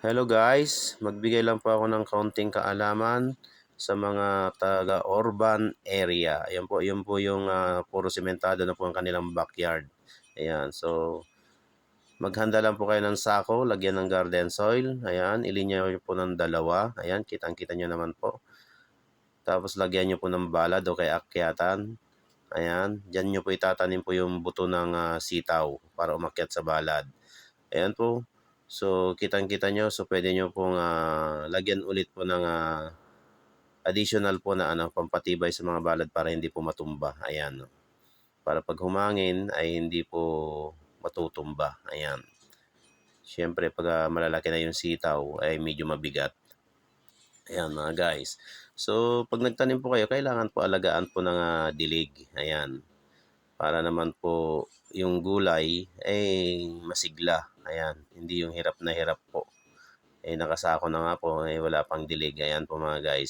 Hello guys, magbigay lang po ako ng kaunting kaalaman sa mga taga-urban area. Yun po yung puro sementado na po ang kanilang backyard. Ayan, so maghanda lang po kayo ng sako, lagyan ng garden soil. Ayan, ilinya nyo po ng dalawa. Ayan, kitang-kita nyo naman po. Tapos lagyan nyo po ng balad o kaya akyatan. Ayan, dyan nyo po itatanim po yung buto ng sitaw para umakyat sa balad. Ayan po. So, kitang-kita nyo. So, pwede nyo pong lagyan ulit po ng additional po na pampatibay sa mga balad para hindi po matumba. Ayan. Para pag humangin ay hindi po matutumba. Ayan. Siyempre, pag malalaki na yung sitaw ay medyo mabigat. Ayan mga guys. So, pag nagtanim po kayo, kailangan po alagaan po ng dilig. Ayan. Para naman po yung gulay ay masigla. Ayan, hindi yung hirap na hirap po. Nakasako na nga po, wala pang dilig. Ayan po mga guys.